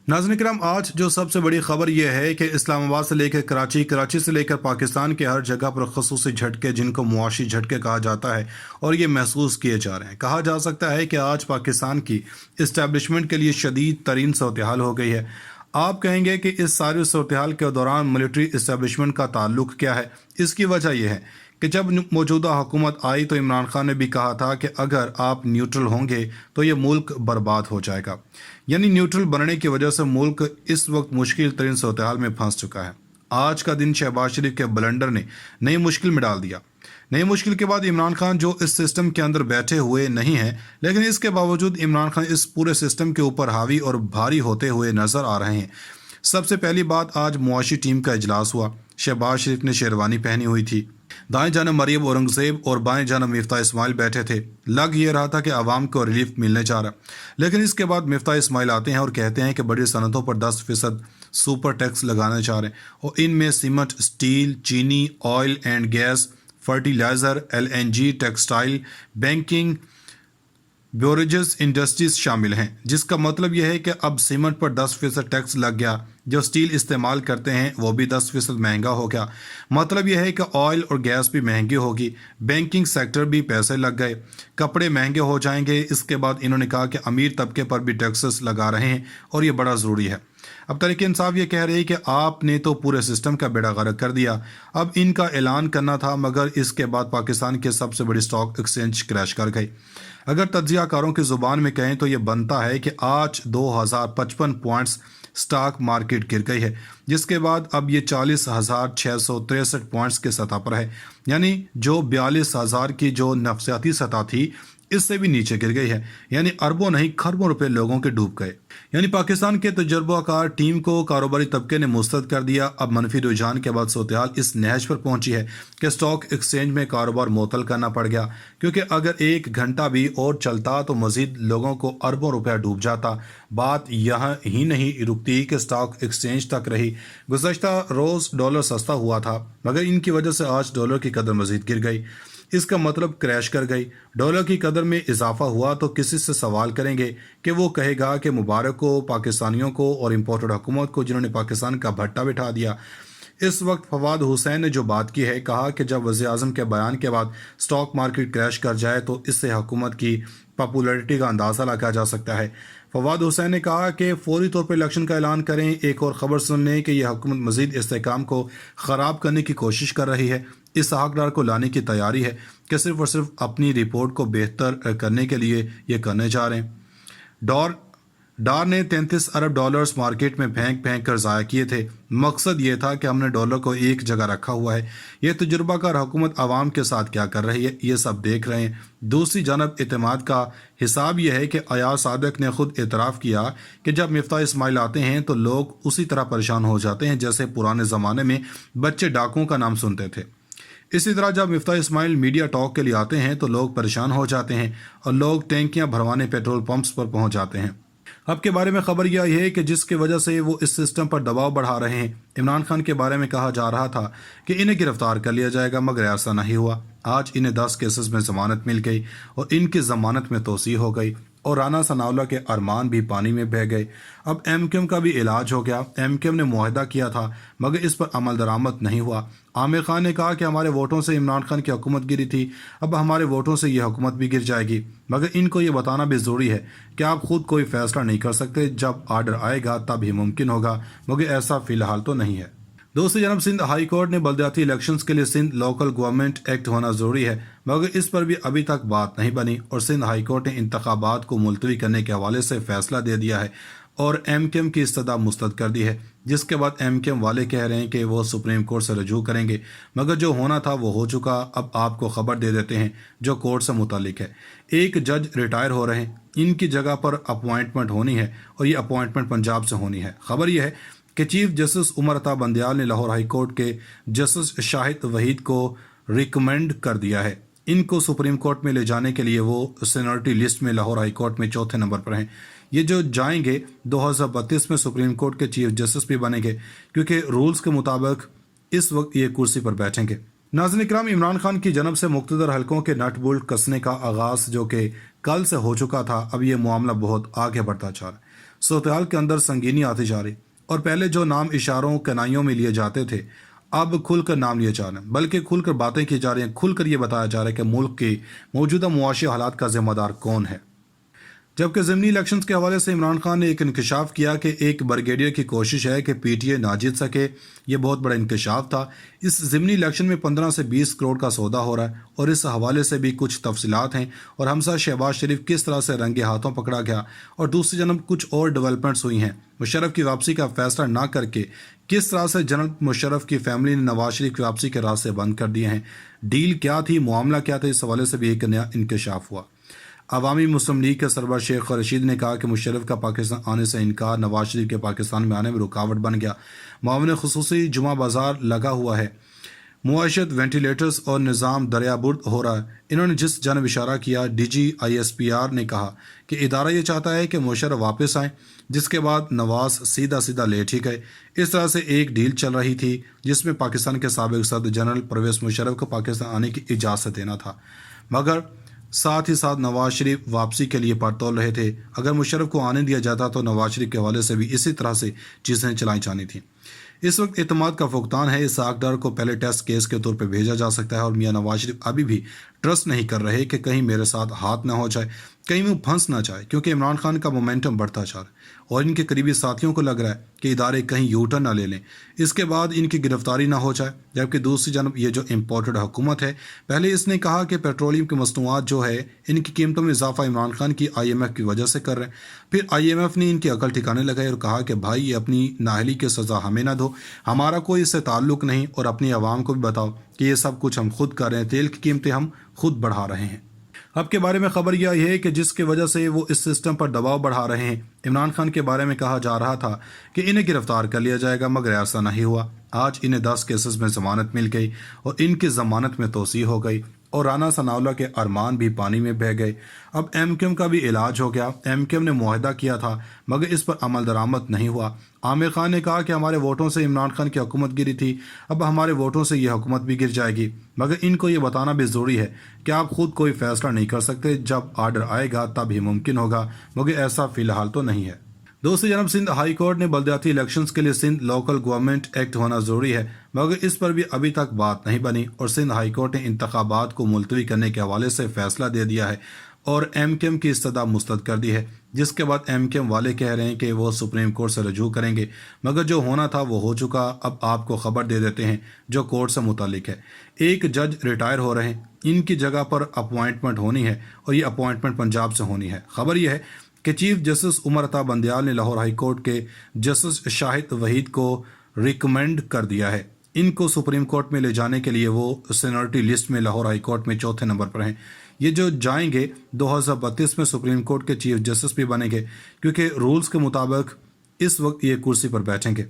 नाज़रीन किराम, आज जो सबसे बड़ी खबर यह है कि इस्लामाबाद से लेकर कराची, कराची से लेकर पाकिस्तान के हर जगह पर खसूसी झटके, जिनको मुआशी झटके कहा जाता है, और ये महसूस किए जा रहे हैं। कहा जा सकता है कि आज पाकिस्तान की इस्टेब्लिशमेंट के लिए शदीद तरीन सूरत हाल हो गई है। आप कहेंगे कि इस सारी सूरत हाल के दौरान मिलिट्री इस्टेब्लिशमेंट का ताल्लुक क्या है? इसकी वजह यह है कि जब मौजूदा हुकूमत आई तो इमरान खान ने भी कहा था कि अगर आप न्यूट्रल होंगे तो ये मुल्क बर्बाद हो जाएगा। यानी न्यूट्रल बनने की वजह से मुल्क इस वक्त मुश्किल तरीन सूरत हाल में फंस चुका है। आज का दिन शहबाज शरीफ के ब्लंडर ने नई मुश्किल में डाल दिया। नई मुश्किल के बाद इमरान खान जो इस सिस्टम के अंदर बैठे हुए नहीं हैं, लेकिन इसके बावजूद इमरान खान इस पूरे सिस्टम के ऊपर हावी और भारी होते हुए नजर आ रहे हैं। सबसे पहली बात, आज मुआशी टीम का इजलास हुआ। शहबाज शरीफ ने शेरवानी पहनी हुई थी। दाएं जानब मरियम औरंगजेब और बाएं जानब मिफ्ता इस्माइल बैठे थे। लग ये रहा था कि आवाम को रिलीफ मिलने जा रहा, लेकिन इसके बाद मिफ्ता इस्माइल आते हैं और कहते हैं कि बड़ी सनतों पर 10% सुपर टैक्स लगाने जा रहे हैं, और इनमें सीमेंट, स्टील, चीनी, oil and gas, fertiliser, LNG, textile, banking, beverages industries शामिल हैं। जिसका मतलब यह है कि अब सीमेंट पर 10% टैक्स लग गया। जो स्टील इस्तेमाल करते हैं वो भी 10% महंगा हो गया। मतलब यह है कि ऑयल और गैस भी महंगी होगी। बैंकिंग सेक्टर भी पैसे लग गए। कपड़े महंगे हो जाएंगे। इसके बाद इन्होंने कहा कि अमीर तबके पर भी टैक्सेस लगा रहे हैं, और ये बड़ा ज़रूरी है। अब तहरीक इंसाफ ये कह रही है कि आपने तो पूरे सिस्टम का बेड़ा गर्क कर दिया। अब इनका ऐलान करना था, मगर इसके बाद पाकिस्तान के सबसे बड़ी स्टॉक एक्सचेंज क्रैश कर गई। अगर तज्जियाकारों की ज़ुबान में कहें तो ये बनता है कि आज 2055 पॉइंट्स स्टॉक मार्केट गिर गई है, जिसके बाद अब ये 40,663 पॉइंट्स के सतह पर है। यानी जो 42,000 की जो नफसियाती सतह थी, इससे भी नीचे गिर गई है। यानी अरबों नहीं खरबों रुपए लोगों के डूब गए। यानी पाकिस्तान के तजुर्बाकार टीम को कारोबारी तबके ने मुस्तरद कर दिया। अब मनफी रुझान के बाद सूरत-ए-हाल इस नहज पर पहुंची है कि स्टॉक एक्सचेंज में कारोबार मुअत्तल करना पड़ गया, क्योंकि अगर 1 घंटा भी और चलता तो मजीद लोगों को अरबों रुपया डूब जाता। बात यहाँ ही नहीं रुकती कि स्टॉक एक्सचेंज तक रही। गुज़श्ता रोज़ डॉलर सस्ता हुआ था, मगर इनकी वजह से आज डॉलर की कदर मजीद गिर गई। इसका मतलब क्रैश कर गई। डॉलर की कदर में इजाफा हुआ तो किसी से सवाल करेंगे कि वो कहेगा कि मुबारक को पाकिस्तानियों को और इम्पोर्टेड हुकूमत को, जिन्होंने पाकिस्तान का भट्टा बिठा दिया। इस वक्त फवाद हुसैन ने जो बात की है, कहा कि जब वज़ीर-ए-आज़म के बयान के बाद स्टॉक मार्केट क्रैश कर जाए तो इससे हुकूमत की पॉपुलैरिटी का अंदाज़ा लगाया जा सकता है। फवाद हुसैन ने कहा कि फौरी तौर पर इलेक्शन का ऐलान करें। एक और ख़बर सुनने कि यह हुकूमत मज़ीद इस्तेहकाम को ख़राब करने की कोशिश कर रही है। इस हकदार को लाने की तैयारी है कि सिर्फ और सिर्फ अपनी रिपोर्ट को बेहतर करने के लिए ये करने जा रहे हैं। डार ने 33 अरब डॉलर्स मार्केट में फेंक फेंक कर ज़ाया किए थे। मकसद ये था कि हमने डॉलर को एक जगह रखा हुआ है। ये तजुर्बाकार हुकूमत आवाम के साथ क्या कर रही है, ये सब देख रहे हैं। दूसरी जानब एतमाद का हिसाब यह है कि अयाज सादिक ने खुद एतराफ़ किया कि जब मिफ्ता इस्माइल आते हैं तो लोग उसी तरह परेशान हो जाते हैं जैसे पुराने ज़माने में बच्चे डाकुओं का नाम सुनते थे। इसी तरह जब मिफ्ता इस्माइल मीडिया टॉक के लिए आते हैं तो लोग परेशान हो जाते हैं, और लोग टैंकियां भरवाने पेट्रोल पंप्स पर पहुंच जाते हैं। अब के बारे में खबर यह है कि जिसकी वजह से वो इस सिस्टम पर दबाव बढ़ा रहे हैं। इमरान खान के बारे में कहा जा रहा था कि इन्हें गिरफ्तार कर लिया जाएगा, मगर ऐसा नहीं हुआ। आज इन्हें 10 केसेस में ज़मानत मिल गई, और इनकी ज़मानत में तोसी हो गई, और राना सनाउल्लाह के अरमान भी पानी में बह गए। अब MQM का भी इलाज हो गया। MQM ने मुआहदा किया था, मगर इस पर अमल दरामद नहीं हुआ। आमिर खान ने कहा कि हमारे वोटों से इमरान खान की हुकूमत गिरी थी, अब हमारे वोटों से यह हुकूमत भी गिर जाएगी। मगर इनको ये बताना भी ज़रूरी है कि आप खुद कोई फैसला नहीं कर सकते, जब आर्डर आएगा तब ही मुमकिन होगा, मगर ऐसा फ़िलहाल तो नहीं है। दूसरी जानब सिंध हाई कोर्ट ने बलदियाती इलेक्शंस के लिए सिंध लोकल गवर्नमेंट एक्ट होना ज़रूरी है, मगर इस पर भी अभी तक बात नहीं बनी, और सिंध हाई कोर्ट ने इंतखाबात को मुलतवी करने के हवाले से फैसला दे दिया है और MQM की इस्तदा मुस्तरद कर दी है। जिसके बाद MQM वाले कह रहे हैं कि वो सुप्रीम कोर्ट से रजू करेंगे, मगर जो होना था वो हो चुका। अब आपको खबर दे देते हैं जो कोर्ट से मुतालिक है। एक जज रिटायर हो रहे हैं, इनकी जगह पर अपॉइंटमेंट होनी है, और ये अपॉइंटमेंट पंजाब से होनी है। खबर यह है कि चीफ जस्टिस उमर अता बंदयाल ने लाहौर हाई कोर्ट के जस्टिस शाहिद वहीद को रिकमेंड कर दिया है। इनको सुप्रीम कोर्ट में ले जाने के लिए वो सीनियरिटी लिस्ट में लाहौर हाई कोर्ट में चौथे नंबर पर हैं। ये जो जाएंगे 2032 में सुप्रीम कोर्ट के चीफ जस्टिस भी बनेंगे, क्योंकि रूल्स के मुताबिक इस वक्त ये कुर्सी पर बैठेंगे। नाज़रीन इकराम, इमरान खान की जनब से मुख्तदर हलकों के नट बोल्ट कसने का आगाज़ जो कि कल से हो चुका था, अब ये मामला बहुत आगे बढ़ता जा रहा है। सूरत के अंदर संगीनी आती जा रही, और पहले जो नाम इशारों कनाइयों में लिए जाते थे अब खुलकर नाम लिए जा रहे हैं, बल्कि खुलकर बातें की जा रही हैं, खुलकर ये बताया जा रहा है कि मुल्क के मौजूदा मुआशी हालात का जिम्मेदार कौन है। जबकि ज़िमनी इलेक्शंस के हवाले से इमरान खान ने एक इंकशाफ किया कि एक ब्रिगेडियर की कोशिश है कि पीटीए ना जीत सके। ये बहुत बड़ा इंकशाफ था। इस ज़िमनी इलेक्शन में 15 से 20 करोड़ का सौदा हो रहा है और इस हवाले से भी कुछ तफसीलात हैं, और हमसा शहबाज शरीफ किस तरह से रंगे हाथों पकड़ा गया, और दूसरी जानब कुछ और डेवलपमेंट्स हुई हैं। मुशर्रफ की वापसी का फैसला ना करके किस तरह से जनरल मुशर्रफ की फैमिली ने नवाज शरीफ की वापसी के रास्ते बंद कर दिए हैं, डील क्या थी, मामला क्या था, इस हवाले से भी एक नया इंकशाफ हुआ। अवामी मुस्लिम लीग के सरबराह शेख रशीद ने कहा कि मुशर्रफ का पाकिस्तान आने से इनकार नवाज शरीफ के पाकिस्तान में आने में रुकावट बन गया। मामले खुसूसी जुमा बाजार लगा हुआ है, मुआशत वेंटिलेटर्स और निज़ाम दरियाबुर्द हो रहा है। इन्होंने जिस जानब इशारा किया, DG ISPR ने कहा कि इदारा ये चाहता है कि मुशर्रफ वापस आए, जिसके बाद नवाज सीधा सीधा लेट ही गए। इस तरह से एक डील चल रही थी जिसमें पाकिस्तान के साबिक सदर जनरल परवेज़ मुशर्रफ को पाकिस्तान आने की इजाज़त देना था, मगर साथ ही साथ नवाज शरीफ वापसी के लिए पड़तोल रहे थे। अगर मुशर्रफ को आने दिया जाता तो नवाज शरीफ के हवाले से भी इसी तरह से चीज़ें चलाई जानी थी। इस वक्त एतमाद का फुकतान है। इस आकदार को पहले टेस्ट केस के तौर पर भेजा जा सकता है, और मियां नवाज शरीफ अभी भी ट्रस्ट नहीं कर रहे कि कहीं मेरे साथ हाथ ना हो जाए, कहीं वो फंस ना जाए, क्योंकि इमरान खान का मोमेंटम बढ़ता जा रहा है और इनके करीबी साथियों को लग रहा है कि इदारे कहीं यूटर्न ना ले लें, इसके बाद इनकी गिरफ्तारी ना हो जाए। जबकि दूसरी जानब ये जो इम्पोर्टेड हुकूमत है, पहले इसने कहा कि पेट्रोलियम की मसनूआत जो है इनकी कीमतों में इजाफा इमरान खान की IMF की वजह से कर रहे हैं। फिर IMF ने इनकी अकल ठिकाने लगाई और कहा कि भाई ये अपनी नाअहली की सज़ा हमें ना दो, हमारा कोई इससे ताल्लुक़ नहीं, और अपनी आवाम को भी बताओ कि ये सब कुछ हम खुद कर रहे हैं, तेल की कीमतें हम खुद बढ़ा रहे हैं। अब के बारे में खबर यह है कि जिसकी वजह से वो इस सिस्टम पर दबाव बढ़ा रहे हैं। इमरान खान के बारे में कहा जा रहा था कि इन्हें गिरफ्तार कर लिया जाएगा, मगर ऐसा नहीं हुआ। आज इन्हें 10 केसेस में ज़मानत मिल गई और इनकी ज़मानत में तोसी हो गई, और राना सनाउल्लाह के अरमान भी पानी में बह गए। अब MQM का भी इलाज हो गया। MQM ने मुआहदा किया था मगर इस पर अमल दरामद नहीं हुआ। आमिर खान ने कहा कि हमारे वोटों से इमरान खान की हुकूमत गिरी थी, अब हमारे वोटों से यह हुकूमत भी गिर जाएगी, मगर इनको ये बताना भी ज़रूरी है कि आप खुद कोई फैसला नहीं कर सकते, जब आर्डर आएगा तब ही मुमकिन होगा, मगर ऐसा फ़िलहाल तो नहीं है। दूसरी जानब सिंध हाई कोर्ट ने बल्दियाती इलेक्शंस के लिए सिंध लोकल गवर्नमेंट एक्ट होना ज़रूरी है, मगर इस पर भी अभी तक बात नहीं बनी, और सिंध हाई कोर्ट ने इंतखाबात को मुलतवी करने के हवाले से फैसला दे दिया है और MQM की इस्तदा मुस्तरद कर दी है, जिसके बाद MQM वाले कह रहे हैं कि वो सुप्रीम कोर्ट से रजू करेंगे, मगर जो होना था वो हो चुका। अब आपको खबर दे देते हैं जो कोर्ट से मुतालिक है। एक जज रिटायर हो रहे हैं, इनकी जगह पर अपॉइंटमेंट होनी है, और ये अपॉइंटमेंट पंजाब से होनी है। खबर यह है कि चीफ जस्टिस उमर अता बंदयाल ने लाहौर हाई कोर्ट के जस्टिस शाहिद वहीद को रिकमेंड कर दिया है। इनको सुप्रीम कोर्ट में ले जाने के लिए वो सीनियरिटी लिस्ट में लाहौर हाई कोर्ट में चौथे नंबर पर हैं। ये जो जाएंगे 2032 में सुप्रीम कोर्ट के चीफ जस्टिस भी बनेंगे, क्योंकि रूल्स के मुताबिक इस वक्त ये कुर्सी पर बैठेंगे।